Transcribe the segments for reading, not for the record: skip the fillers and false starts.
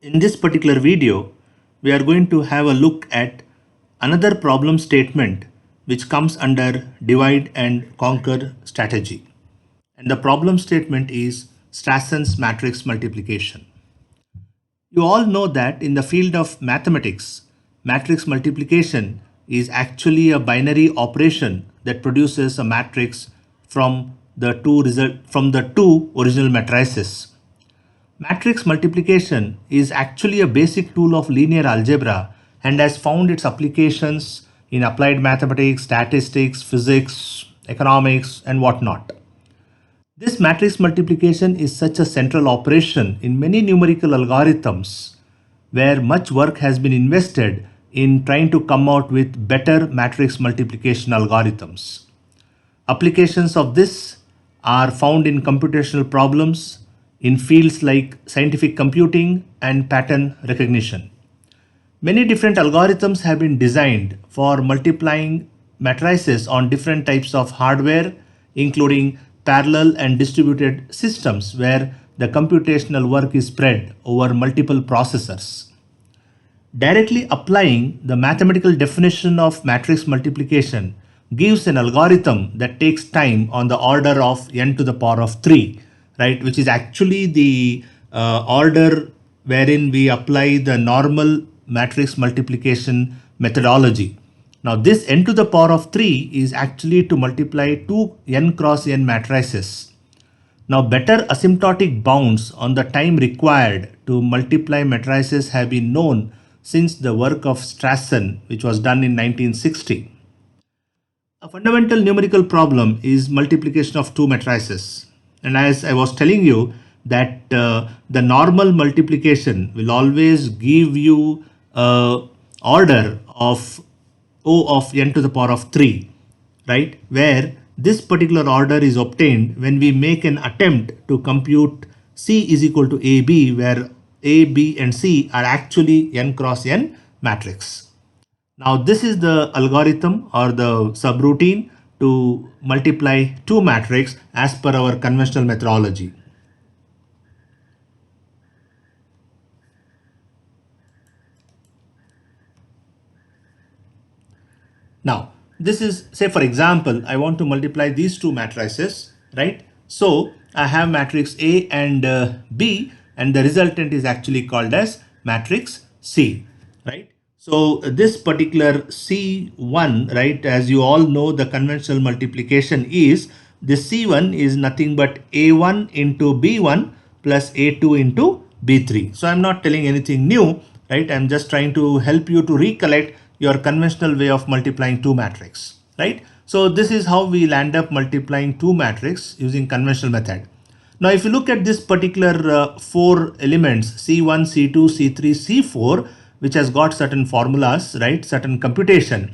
In this particular video, we are going to have a look at another problem statement which comes under divide and conquer strategy. And the problem statement is Strassens matrix multiplication. You all know that in the field of mathematics, matrix multiplication is actually a binary operation that produces a matrix from the two original matrices. Matrix multiplication is actually a basic tool of linear algebra and has found its applications in applied mathematics, statistics, physics, economics, and whatnot. This matrix multiplication is such a central operation in many numerical algorithms where much work has been invested in trying to come out with better matrix multiplication algorithms. Applications of this are found in computational problems in fields like scientific computing and pattern recognition. Many different algorithms have been designed for multiplying matrices on different types of hardware, including parallel and distributed systems where the computational work is spread over multiple processors. Directly applying the mathematical definition of matrix multiplication gives an algorithm that takes time on the order of n to the power of 3, right, which is actually the order wherein we apply the normal matrix multiplication methodology. Now this n to the power of 3 is actually to multiply two n cross n matrices. Now better asymptotic bounds on the time required to multiply matrices have been known since the work of Strassen, which was done in 1960. A fundamental numerical problem is multiplication of two matrices. And as I was telling you that the normal multiplication will always give you order of O of n to the power of 3, right? Where this particular order is obtained when we make an attempt to compute C is equal to AB, where A, B and C are actually n cross n matrix. Now this is the algorithm or the subroutine to multiply two matrix as per our conventional methodology. Now this is, say for example, I want to multiply these two matrices, right? So I have matrix A and B, and the resultant is actually called as matrix C, right? So this particular C1, right, as you all know, the conventional multiplication is this C1 is nothing but A1 into B1 plus A2 into B3. So I'm not telling anything new, right? I'm just trying to help you to recollect your conventional way of multiplying two matrix, right? So this is how we'll end up multiplying two matrix using conventional method. Now if you look at this particular four elements C1, C2, C3, C4, which has got certain formulas, right, certain computation.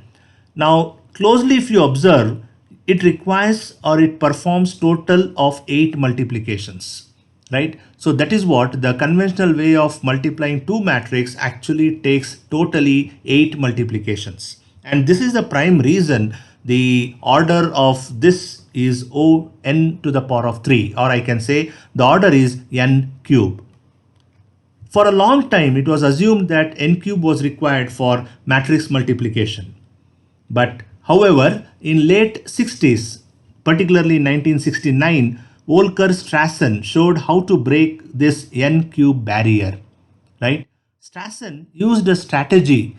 Now closely if you observe, it requires or it performs total of 8 multiplications, right? So that is what the conventional way of multiplying two matrix actually takes totally 8 multiplications. And this is the prime reason the order of this is O n to the power of 3, or I can say the order is n cube. For a long time, it was assumed that n cube was required for matrix multiplication. But however, in late 60s, particularly 1969, Volker Strassen showed how to break this n cube barrier, right? Strassen used a strategy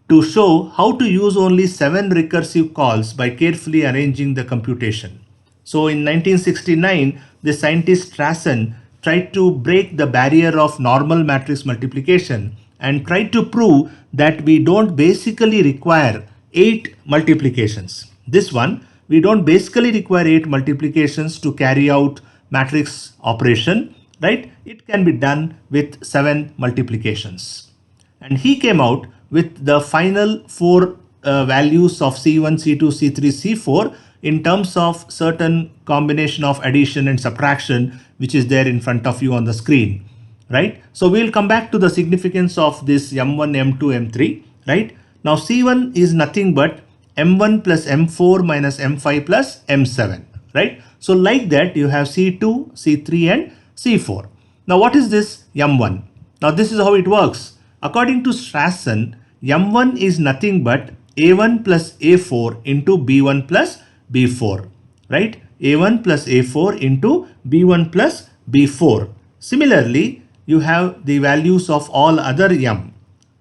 to show how to use only 7 recursive calls by carefully arranging the computation. So in 1969, the scientist Strassen tried to break the barrier of normal matrix multiplication and tried to prove that we don't basically require 8 multiplications. This one, we don't basically require 8 multiplications to carry out matrix operation, right? It can be done with 7 multiplications. And he came out with the final 4 values of C1, C2, C3, C4 in terms of certain combination of addition and subtraction, which is there in front of you on the screen, right? So we'll come back to the significance of this M1, M2, M3, right? Now C1 is nothing but M1 plus M4 minus M5 plus M7, right? So like that you have C2, C3 and C4. Now what is this M1? Now this is how it works. According to Strassen, M1 is nothing but A1 plus A4 into B1 plus B4, right? A1 plus A4 into B1 plus B4. Similarly, you have the values of all other M.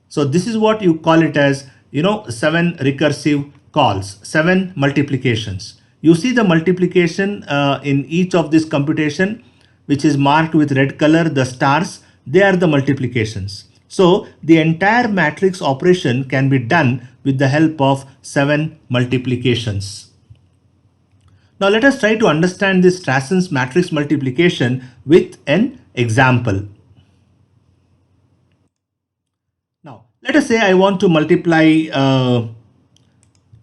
So this is what you call it as, 7 recursive calls, 7 multiplications. You see the multiplication in each of this computation, which is marked with red color, the stars, they are the multiplications. So the entire matrix operation can be done with the help of 7 multiplications. Now let us try to understand this Strassens matrix multiplication with an example. Now let us say I want to multiply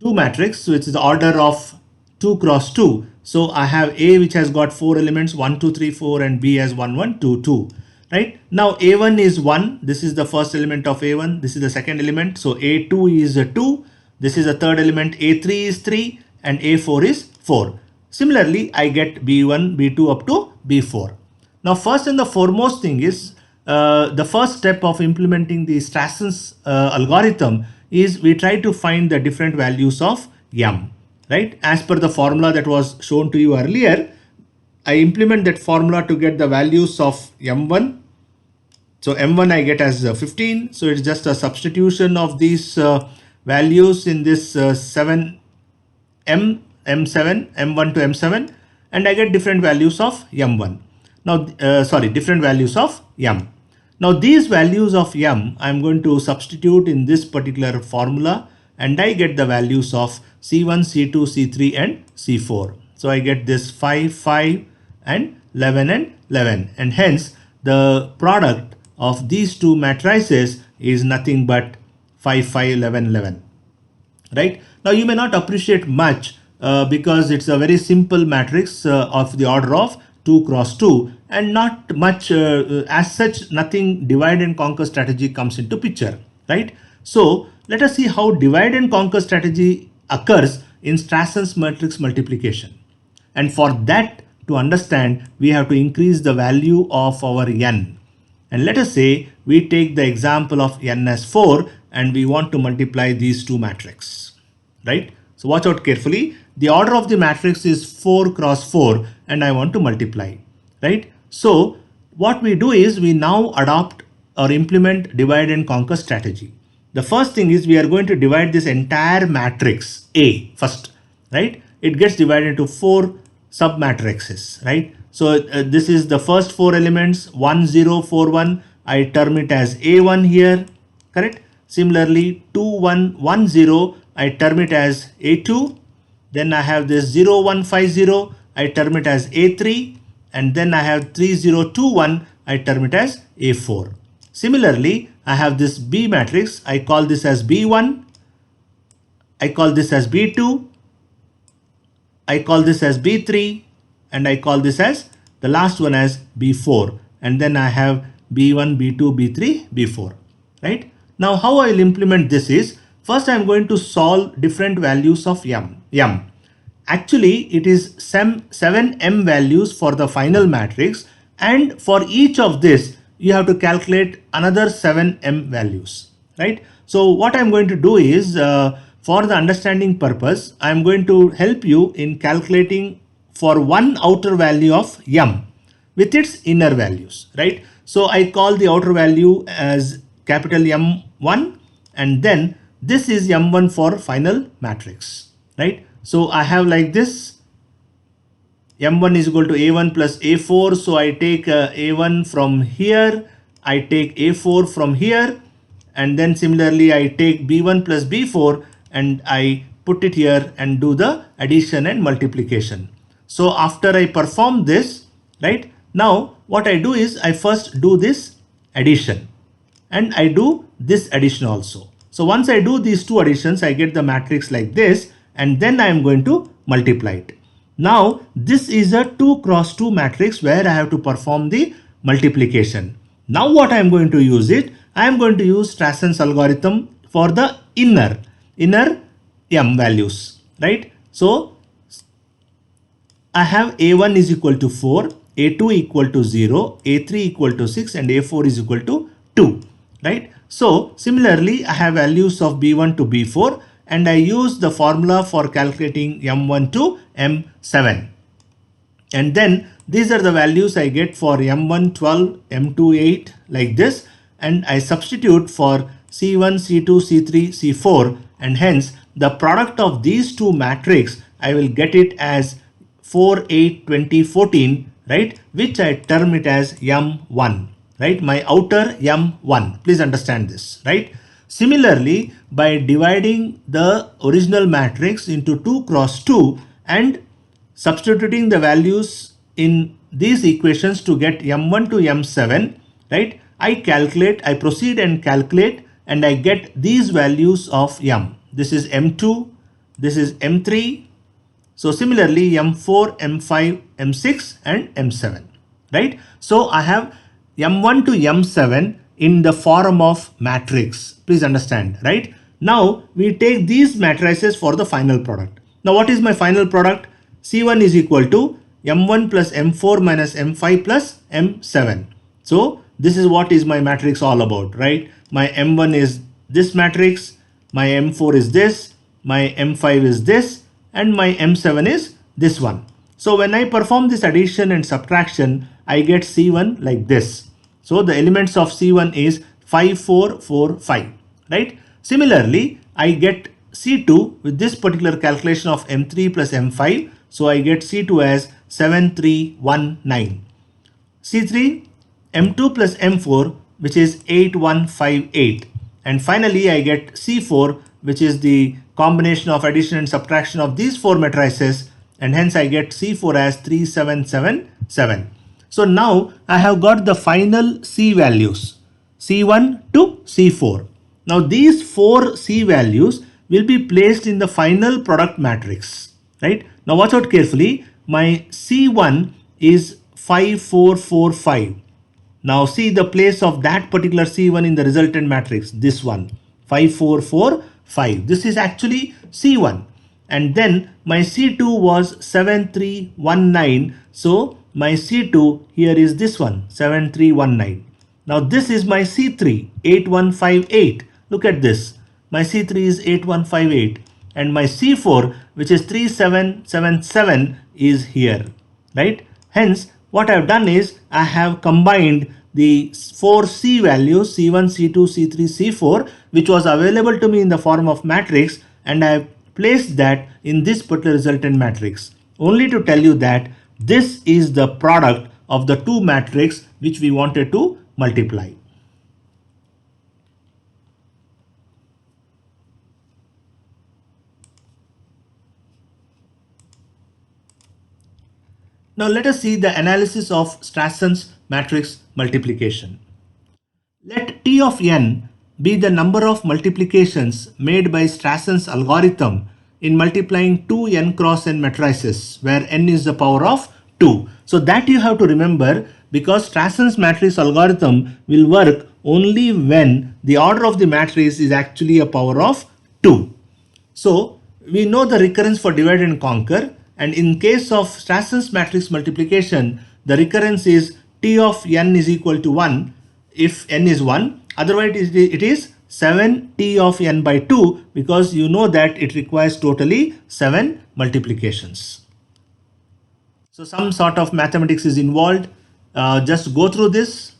2 matrix, which is the order of 2 cross 2. So I have A which has got 4 elements 1, 2, 3, 4 and B has 1, 1, 2, 2. Right now A1 is 1. This is the first element of A1. This is the second element. So A2 is 2. This is the third element. A3 is 3 and A4 is 4. Similarly, I get B1, B2 up to B4. Now first and the foremost thing is the first step of implementing the Strassens algorithm is we try to find the different values of M, right? As per the formula that was shown to you earlier, I implement that formula to get the values of M1. So M1 I get as 15. So it's just a substitution of these values in this 7 M, M7, M1 to M7, and I get different values of M1. Now, different values of M. Now these values of M I'm going to substitute in this particular formula and I get the values of C1, C2, C3 and C4. So I get this 5, 5 and 11 and 11, and hence the product of these two matrices is nothing but 5, 5, 11, 11. Right now you may not appreciate much because it's a very simple matrix of the order of 2 cross 2 and not much as such, nothing divide and conquer strategy comes into picture, right? So let us see how divide and conquer strategy occurs in Strassens matrix multiplication. And for that to understand, we have to increase the value of our n. And let us say we take the example of n as 4 and we want to multiply these two matrices, right? So watch out carefully. The order of the matrix is 4 cross 4 and I want to multiply, right? So what we do is we now adopt or implement divide and conquer strategy. The first thing is we are going to divide this entire matrix A first, right? It gets divided into 4 sub matrices, right? So this is the first 4 elements 1, 0, 4, 1. I term it as A1 here, correct? Similarly 2, 1, 1, 0. I term it as A2. Then I have this 0, 1, 5, 0. I term it as A3. And then I have 3, 0, 2, 1. I term it as A4. Similarly, I have this B matrix. I call this as B1. I call this as B2. I call this as B3. And I call this as the last one as B4. And then I have B1, B2, B3, B4. Right? Now how I will implement this is, first I am going to solve different values of M. Actually, it is 7 M values for the final matrix, and for each of this, you have to calculate another 7 M values, right? So what I'm going to do is, for the understanding purpose, I'm going to help you in calculating for one outer value of M with its inner values, right? So I call the outer value as capital M1, and then this is M1 for final matrix, right? So I have like this, M1 is equal to A1 plus A4. So I take A1 from here, I take A4 from here, and then similarly I take B1 plus B4 and I put it here and do the addition and multiplication. So after I perform this, right, now what I do is I first do this addition and I do this addition also. So once I do these two additions, I get the matrix like this, and then I am going to multiply it. Now this is a 2 cross 2 matrix where I have to perform the multiplication. Now what I am going to use it, I am going to use Strassens algorithm for the inner M values, right? So I have A1 is equal to 4, A2 equal to 0, A3 equal to 6 and A4 is equal to 2, right? So similarly, I have values of B1 to B4 and I use the formula for calculating M1 to M7. And then these are the values I get for M1 12, M2 8 like this, and I substitute for C1, C2, C3, C4, and hence the product of these two matrix I will get it as 4, 8, 20, 14, right, which I term it as M1, right, my outer M1. Please understand this, right? Similarly, by dividing the original matrix into 2 cross 2 and substituting the values in these equations to get M1 to M7, right? I proceed and calculate and I get these values of M. This is M2, this is M3. So similarly M4, M5, M6 and M7, right? So I have M1 to M7 in the form of matrix. Please understand, right? Now we take these matrices for the final product. Now what is my final product? C1 is equal to M1 plus M4 minus M5 plus M7. So this is what is my matrix all about, right? My M1 is this matrix, my M4 is this, my M5 is this, and my M7 is this one. So when I perform this addition and subtraction, I get C1 like this. So the elements of C1 is 5, 4, 4, 5, right? Similarly, I get C2 with this particular calculation of M3 plus M5. So I get C2 as 7319. C3, M2 plus M4, which is 8158. And finally, I get C4, which is the combination of addition and subtraction of these four matrices, and hence I get C4 as 3777. So now I have got the final C values, C1 to C4. Now these four C values will be placed in the final product matrix, right? Now watch out carefully. My C1 is 5445. Now see the place of that particular C1 in the resultant matrix, this one, 5445. This is actually C1. And then my C2 was 7319. So my C2 here is this one, 7319. Now this is my C3, 8158. Look at this. My C3 is 8158. And my C4, which is 3777, is here, right? Hence, what I have done is I have combined the four C values, C1, C2, C3, C4, which was available to me in the form of matrix, and I have placed that in this particular resultant matrix, only to tell you that this is the product of the two matrix which we wanted to multiply. Now let us see the analysis of Strassens matrix multiplication. Let T of n be the number of multiplications made by Strassens algorithm in multiplying two n cross n matrices where n is the power of 2. So that you have to remember, because Strassens matrix algorithm will work only when the order of the matrix is actually a power of 2. So we know the recurrence for divide and conquer, and in case of Strassens matrix multiplication, the recurrence is T of n is equal to 1 if n is 1, otherwise it is 7 T of n by 2, because you know that it requires totally 7 multiplications. So some sort of mathematics is involved. Just go through this.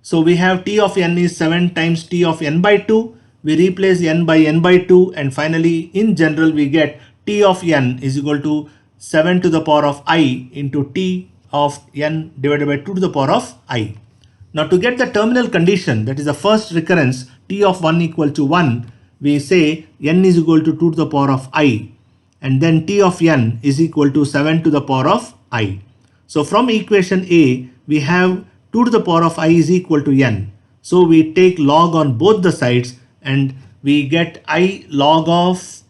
So we have T of n is 7 times T of n by 2. We replace n by 2, and finally in general we get T of n is equal to 7 to the power of I into T of n divided by 2 to the power of I. Now to get the terminal condition, that is the first recurrence, T of 1 equal to 1, we say n is equal to 2 to the power of I, and then T of n is equal to 7 to the power of I. So from equation A, we have 2 to the power of I is equal to n. So we take log on both the sides and we get I log of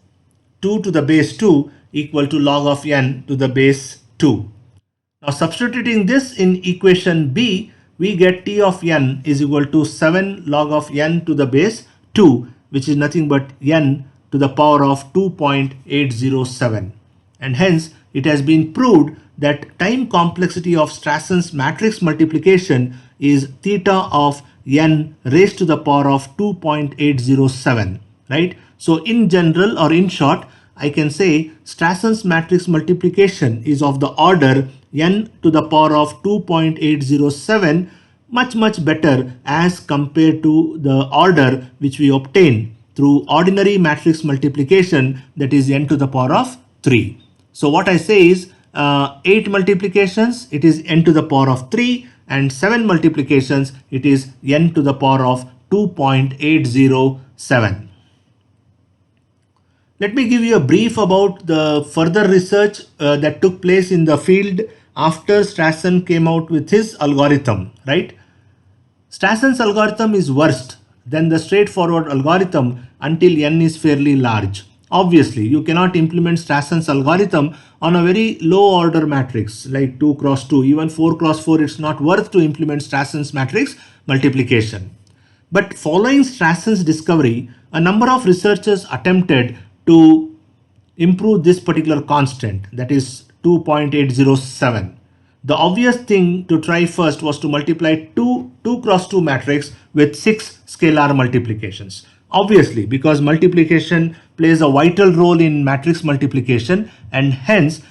2 to the base 2 equal to log of n to the base 2. Now substituting this in equation B, we get T of n is equal to 7 log of n to the base 2, which is nothing but n to the power of 2.807. And hence it has been proved that time complexity of Strassens matrix multiplication is theta of n raised to the power of 2.807, right? So in general, or in short, I can say Strassens matrix multiplication is of the order n to the power of 2.807, much better as compared to the order which we obtain through ordinary matrix multiplication, that is n to the power of 3. So what I say is 8 multiplications, it is n to the power of 3, and 7 multiplications, it is n to the power of 2.807. Let me give you a brief about the further research that took place in the field after Strassen came out with his algorithm, right? Strassens algorithm is worse than the straightforward algorithm until n is fairly large. Obviously, you cannot implement Strassens algorithm on a very low order matrix like 2 cross 2, even 4 cross 4, it's not worth to implement Strassens matrix multiplication. But following Strassens discovery, a number of researchers attempted to improve this particular constant, that is 2.807. The obvious thing to try first was to multiply 2 cross 2 matrix with 6 scalar multiplications. Obviously, because multiplication plays a vital role in matrix multiplication, and hence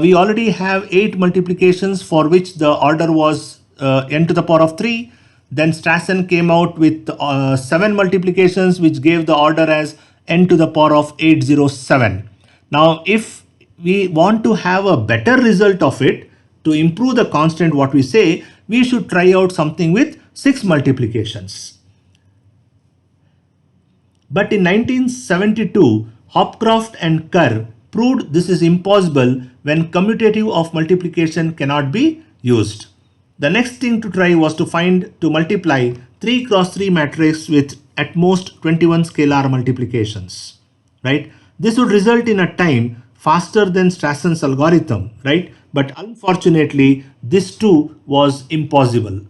we already have 8 multiplications for which the order was n to the power of 3. Then Strassen came out with 7 multiplications which gave the order as n to the power of 807. Now if we want to have a better result of it, to improve the constant, what we say, we should try out something with 6 multiplications. But in 1972, Hopcroft and Kerr proved this is impossible when commutative of multiplication cannot be used. The next thing to try was to multiply 3 cross 3 matrix with at most 21 scalar multiplications, right? This would result in a time faster than Strassens algorithm, right? But unfortunately, this too was impossible.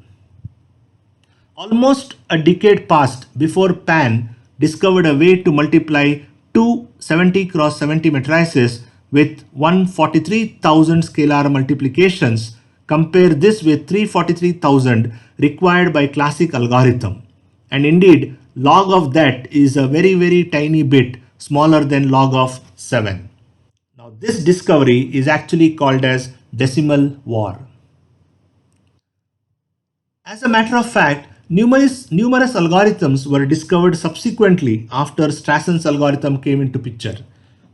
Almost a decade passed before Pan discovered a way to multiply two 70 cross 70 matrices with 143,000 scalar multiplications. Compare this with 343,000 required by classic algorithm. And indeed, log of that is a very tiny bit smaller than log of 7. Now this discovery is actually called as decimal war. As a matter of fact, numerous algorithms were discovered subsequently after Strassens algorithm came into picture.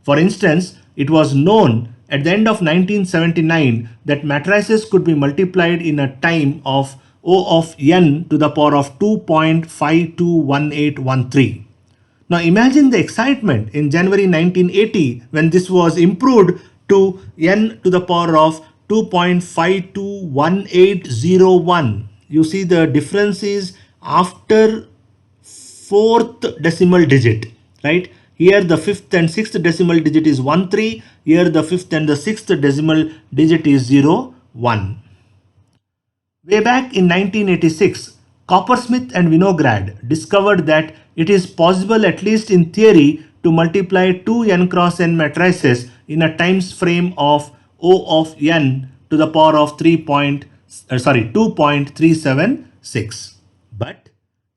For instance, it was known at the end of 1979 that matrices could be multiplied in a time of O of n to the power of 2.521813. Now imagine the excitement in January 1980 when this was improved to n to the power of 2.521801. You see the difference is after 4th decimal digit, right? Here the 5th and 6th decimal digit is 13. Here the 5th and the 6th decimal digit is 01. Way back in 1986, Coppersmith and Winograd discovered that it is possible, at least in theory, to multiply two n cross n matrices in a times frame of O of n to the power of 2.376. But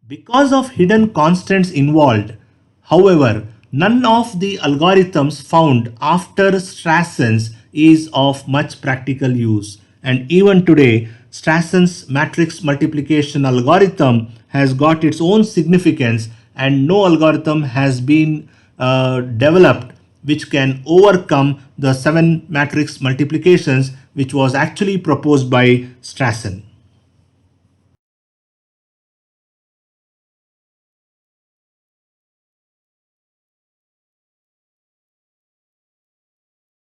because of hidden constants involved, however, none of the algorithms found after Strassens is of much practical use. And even today, Strassens matrix multiplication algorithm has got its own significance, and no algorithm has been developed which can overcome the 7 matrix multiplications which was actually proposed by Strassen.